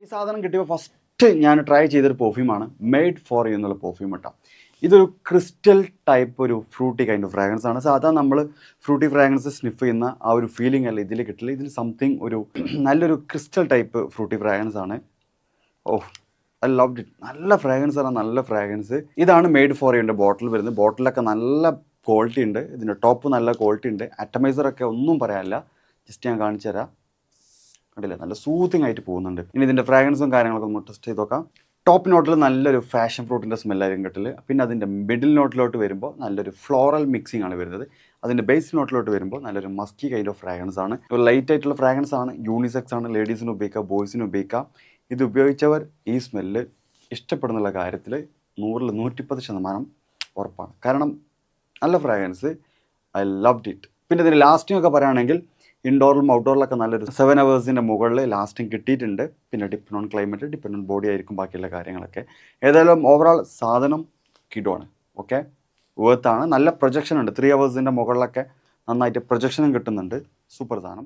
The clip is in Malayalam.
ഈ സാധനം കിട്ടിയപ്പോൾ ഫസ്റ്റ് ഞാൻ ട്രൈ ചെയ്തൊരു പെർഫ്യൂമാണ് മെയ്ഡ് ഫോർ യു എന്നുള്ള പെർഫ്യൂം കേട്ടോ. ഇതൊരു ക്രിസ്റ്റൽ ടൈപ്പ് ഒരു ഫ്രൂട്ടി കൈൻഡ് ഓഫ് ഫ്രാഗ്രൻസ് ആണ്. സാധാരണ നമ്മൾ ഫ്രൂട്ടി ഫ്രാഗ്രൻസ് സ്നിഫ് ചെയ്യുന്ന ആ ഒരു ഫീലിംഗ് അല്ല ഇതിൽ കിട്ടില്ല. ഇതിൽ സംതിങ് ഒരു നല്ലൊരു ക്രിസ്റ്റൽ ടൈപ്പ് ഫ്രൂട്ടി ഫ്രാഗ്രൻസ് ആണ്. ഓഹ്, ഐ ലവ്ഡ് ഇറ്റ്. നല്ല ഫ്രാഗ്രൻസ് ആണ്, നല്ല ഫ്രാഗ്രൻസ്. ഇതാണ് മെയ്ഡ് ഫോർ യുൻ്റെ ബോട്ടിൽ വരുന്നത്. ബോട്ടിലൊക്കെ നല്ല ക്വാളിറ്റി ഉണ്ട്, ഇതിൻ്റെ ടോപ്പ് നല്ല ക്വാളിറ്റി ഉണ്ട്. അറ്റമൈസറൊക്കെ ഒന്നും പറയാനില്ല. ജസ്റ്റ് ഞാൻ കാണിച്ചു തരാം. കണ്ടില്ലേ, നല്ല സൂത്തിങ് ആയിട്ട് പോകുന്നുണ്ട്. ഇനി ഇതിൻ്റെ ഫ്രാഗ്രൻസും കാര്യങ്ങളൊക്കെ ഒന്ന് ടെസ്റ്റ് ചെയ്ത് നോക്കാം. ടോപ്പ് നോട്ടിൽ നല്ലൊരു ഫാഷൻ ഫ്രൂട്ടിൻ്റെ സ്മെല്ലായിരിക്കും കിട്ടൽ. പിന്നെ അതിൻ്റെ മിഡിൽ നോട്ടിലോട്ട് വരുമ്പോൾ നല്ലൊരു ഫ്ലോറൽ മിക്സിംഗ് ആണ് വരുന്നത്. അതിൻ്റെ ബേസ് നോട്ടിലോട്ട് വരുമ്പോൾ നല്ലൊരു മസ്കി കൈൻഡ് ഓഫ് ഫ്രാഗ്രൻസ് ആണ്. ഒരു ലൈറ്റ് ആയിട്ടുള്ള ഫ്രാഗ്രൻസ് ആണ്, യൂണിസെക്സ് ആണ്, ലേഡീസിന് ഉപയോഗിക്കാം, ബോയ്സിന് ഉപയോഗിക്കാം. ഇത് ഉപയോഗിച്ചവർ ഈ സ്മെല്ല് ഇഷ്ടപ്പെടുന്നുള്ള കാര്യത്തിൽ 100-ൽ 110% ഉറപ്പാണ്. കാരണം നല്ല ഫ്രാഗ്രൻസ്, ഐ ലവ്ഡ് ഇറ്റ്. പിന്നെ ഇതിൻ്റെ ലാസ്റ്റിംഗ് ഒക്കെ പറയുകയാണെങ്കിൽ ഇൻഡോറിലും ഔട്ട്ഡോറിലൊക്കെ നല്ലൊരു 7 hours മുകളിൽ ലാസ്റ്റിംഗ് കിട്ടിയിട്ടുണ്ട്. പിന്നെ depend on climate, depend on body ആയിരിക്കും ബാക്കിയുള്ള കാര്യങ്ങളൊക്കെ. ഏതായാലും ഓവറോൾ സാധനം കിഡുവാണ്. ഓക്കെ, വേർത്താണ്. നല്ല പ്രൊജക്ഷൻ ഉണ്ട്. 3 hours മുകളിലൊക്കെ നന്നായിട്ട് പ്രൊജക്ഷനും കിട്ടുന്നുണ്ട്. സൂപ്പർ സാധനം.